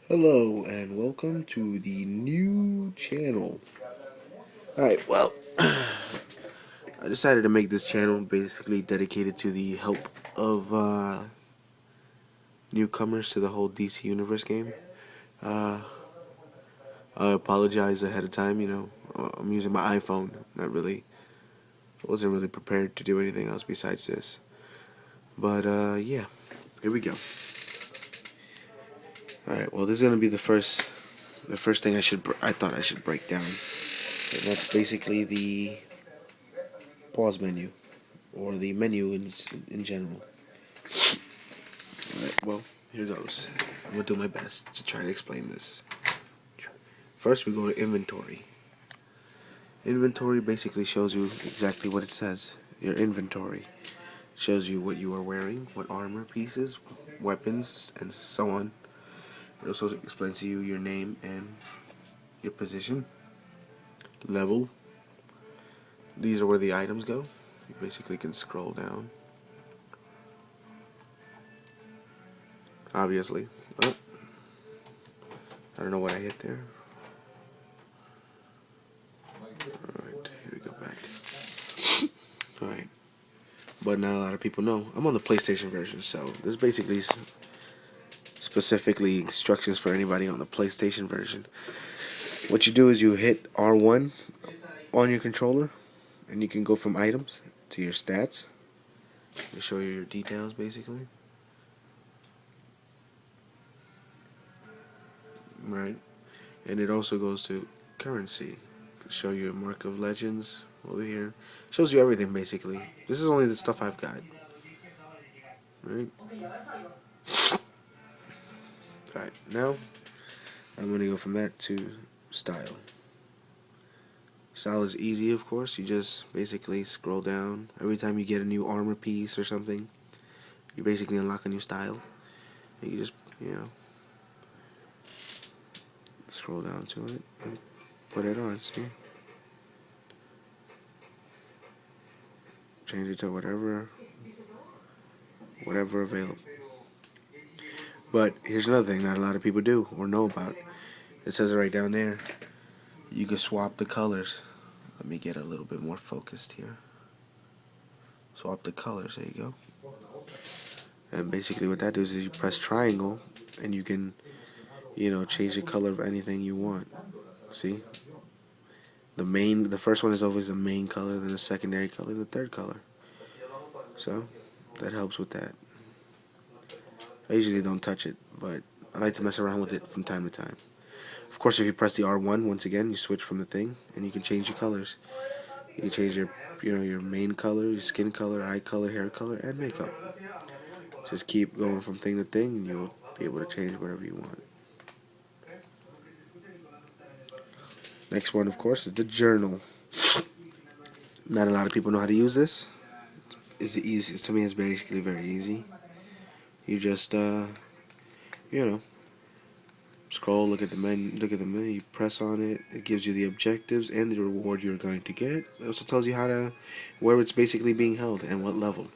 Hello and welcome to the new channel. Alright, well, I decided to make this channel basically dedicated to the help of newcomers to the whole DC Universe game. Uh, I apologize ahead of time, I'm using my iPhone, I wasn't really prepared to do anything else besides this. But yeah, here we go. Alright, well, this is going to be the first thing I thought I should break down. And that's basically the pause menu, or the menu in general. Alright, well, here goes. I'm going to do my best to try to explain this. First, we go to inventory. Inventory basically shows you exactly what it says. Your inventory shows you what you are wearing, what armor pieces, weapons, and so on. It also explains to you your name and your position, level. These are where the items go. You basically can scroll down. Obviously. Oh, I don't know what I hit there. Alright, here we go back. Alright. But not a lot of people know. I'm on the PlayStation version, so there's basically specifically instructions for anybody on the PlayStation version. What you do is you hit R1 on your controller, and you can go from items to your stats. They show you your details, basically. Right. And it also goes to currency. Show you a mark of legends over here. Shows you everything, basically. This is only the stuff I've got. Right. Alright, now I'm going to go from that to style. Style is easy, of course. You just basically scroll down. Every time you get a new armor piece or something, you basically unlock a new style. And you just, scroll down to it and put it on, see? Change it to whatever available. But here's another thing not a lot of people do or know about. It says it right down there. You can swap the colors. Let me get a little bit more focused here. Swap the colors, there you go. And basically what that does is you press triangle and you can, change the color of anything you want. See? The first one is always the main color, then the secondary color, the third color. So, that helps with that. I usually don't touch it, but I like to mess around with it from time to time. Of course, if you press the R1, once again, you switch from the thing, and you can change your colors. You can change your main color, your skin color, eye color, hair color, and makeup. Just keep going from thing to thing, and you'll be able to change whatever you want. Next one, of course, is the journal. Not a lot of people know how to use this. It's the easiest. To me, it's basically very easy. You just, scroll, look at the menu, press on it. It gives you the objectives and the reward you're going to get. It also tells you where it's basically being held and what level.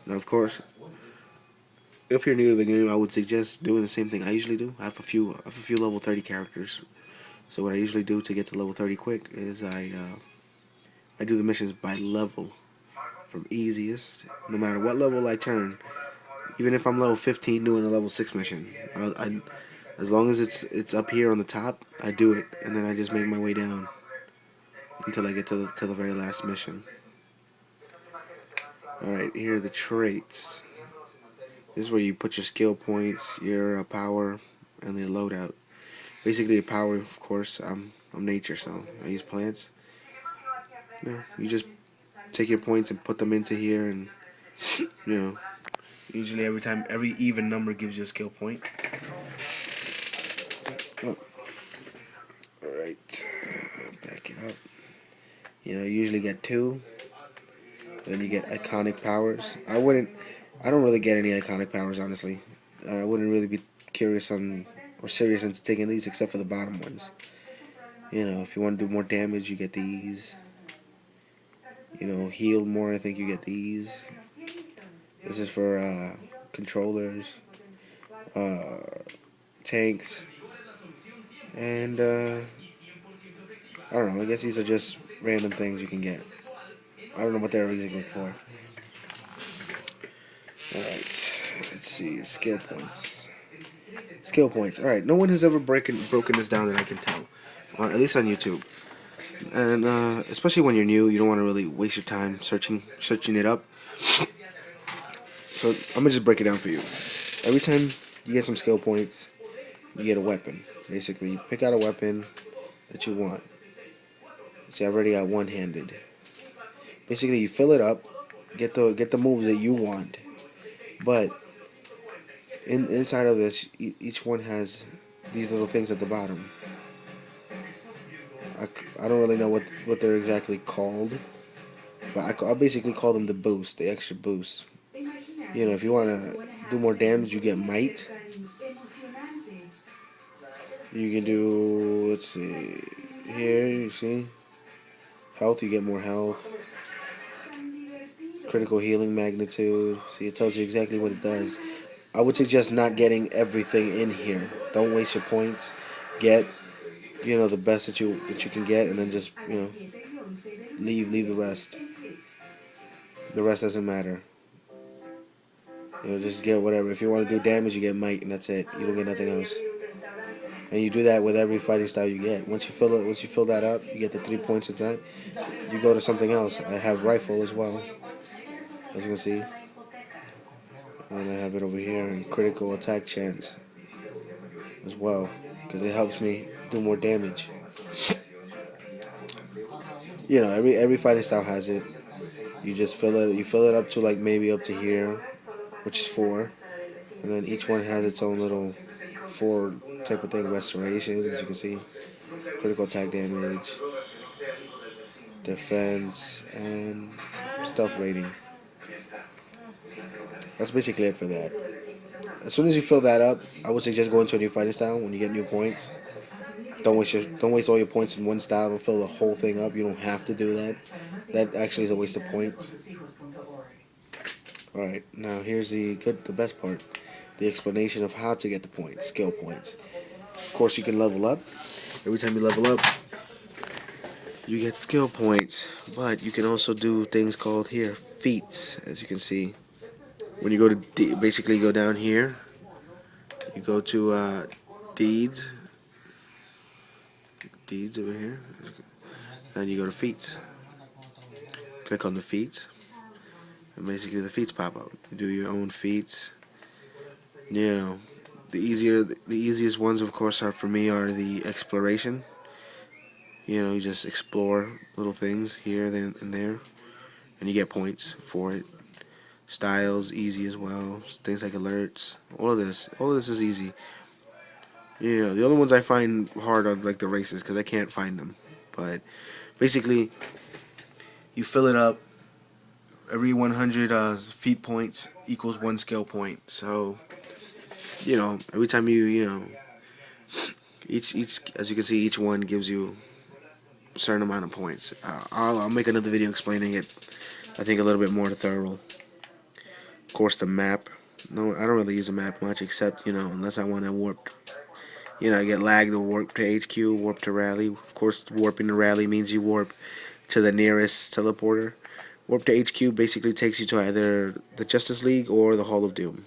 Now, of course, if you're new to the game, I would suggest doing the same thing I usually do. I have a few level 30 characters. So what I usually do to get to level 30 quick is I do the missions by level, from easiest, no matter what level I turn. Even if I'm level 15 doing a level 6 mission, as long as it's up here on the top, I do it, and then I just make my way down until I get to the very last mission. Alright, here are the traits. This is where you put your skill points, your power, and the loadout. Basically, your power, of course, I'm nature, so I use plants. You just take your points and put them into here, and usually every even number gives you a skill point. Oh. Alright, back it up. You usually get 2. Then you get iconic powers. I don't really get any iconic powers, honestly. I wouldn't really be curious on or serious into taking these except for the bottom ones. If you want to do more damage, you get these. Heal more, I think you get these. This is for controllers. tanks, and I don't know. I guess these are just random things you can get. I don't know what they're originally for. Alright, let's see. Skill points. Skill points. Alright, no one has ever broken this down that I can tell. At least on YouTube. And especially when you're new, you don't want to really waste your time searching it up. So I'm gonna just break it down for you. Every time you get some skill points, you get a weapon. Basically, you pick out a weapon that you want. See, I've already got one-handed. Basically, you fill it up, get the moves that you want. But inside of this, each one has these little things at the bottom. I don't really know what they're exactly called, but I'll basically call them the boost, the extra boost. You know, if you want to do more damage, you get might. You can do, let's see, here, you see, health, you get more health. Critical healing magnitude. See, it tells you exactly what it does. I would suggest not getting everything in here. Don't waste your points. Get, you know, the best that you can get, and then just, you know, leave the rest. The rest doesn't matter. You know, just get whatever. If you want to do damage, you get might, and that's it. You don't get nothing else. And you do that with every fighting style you get. Once you fill that up, you get the 3 points of that. You go to something else. I have rifle as well, as you can see. And then I have it over here in critical attack chance as well, because it helps me do more damage. You know, every fighting style has it. You just fill it up to like maybe up to here, which is 4, and then each one has its own little 4 type of thing. Restoration, as you can see, critical attack damage, defense, and stealth rating. That's basically it for that. As soon as you fill that up, I would suggest going to a new fighting style when you get new points. Don't waste all your points in one style and fill the whole thing up. You don't have to do that. That actually is a waste of points. Alright, now here's the best part. The explanation of how to get the points, skill points. Of course, you can level up. Every time you level up, you get skill points. But you can also do things called here, feats, as you can see. When you go to basically go down here, you go to deeds over here, and you go to feats. Click on the feats, and basically the feats pop up. You do your own feats. You know, the easiest ones, of course, are for me are the exploration. You know, you just explore little things here, then, and there, and you get points for it. Styles, easy as well. Things like alerts. All of this is easy. Yeah, the only ones I find hard are like the races, because I can't find them. But basically, you fill it up. Every 100 feat points equals 1 skill point. So, you know, every time you know, each as you can see, each one gives you a certain amount of points. I'll make another video explaining it. I think a little bit more thorough. Of course, the map. No, I don't really use a map much, except, you know, unless I want to warp. You know, I get lagged to warp to HQ, warp to rally. Of course, warping to rally means you warp to the nearest teleporter. Warp to HQ basically takes you to either the Justice League or the Hall of Doom.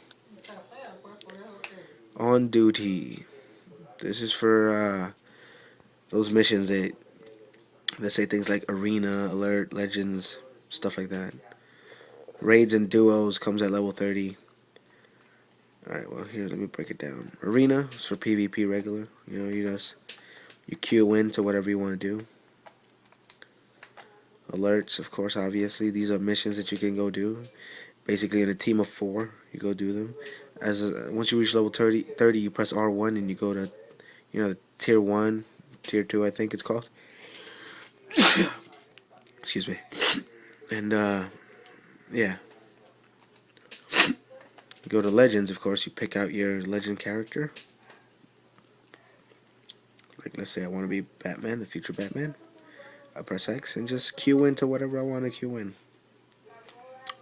On duty. This is for those missions that say things like Arena, Alert, Legends, stuff like that. Raids and duos comes at level 30. Alright, well, here, let me break it down. Arena is for PvP regular. You know, you queue in to whatever you want to do. Alerts, of course, obviously. These are missions that you can go do. Basically, in a team of 4, you go do them. Once you reach level 30, you press R1 and you go to, you know, the tier 1, tier 2, I think it's called. Excuse me. And, yeah. You go to Legends, of course, you pick out your legend character. Like, let's say I want to be Batman, the future Batman. I press X and just queue into whatever I want to queue in.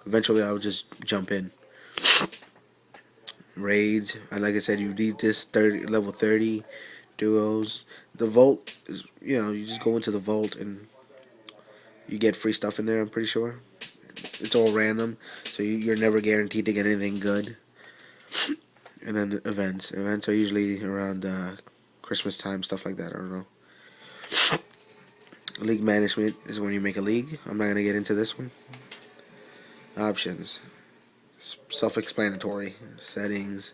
Eventually, I'll just jump in. raids. And like I said, you need this level 30 duos. The vault is, you just go into the vault and you get free stuff in there. I'm pretty sure it's all random, so you're never guaranteed to get anything good. And then the events. Events are usually around Christmas time, stuff like that. I don't know. League management is when you make a league. I'm not gonna get into this one. Options, self-explanatory. Settings,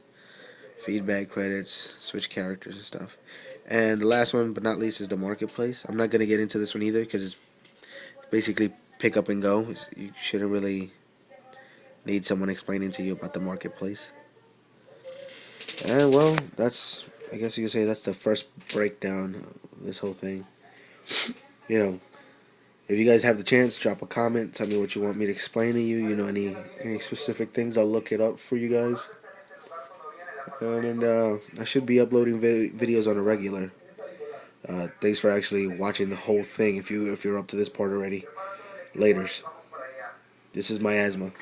feedback credits, switch characters and stuff. And the last one, but not least, is the marketplace. I'm not gonna get into this one either because it's basically pick up and go. You shouldn't really need someone explaining to you about the marketplace. And well, I guess you could say that's the first breakdown of this whole thing. If you guys have the chance, drop a comment. Tell me what you want me to explain to you. Any specific things, I'll look it up for you guys. And I should be uploading videos on a regular. Thanks for actually watching the whole thing. If you're up to this part already, laters. This is miazma.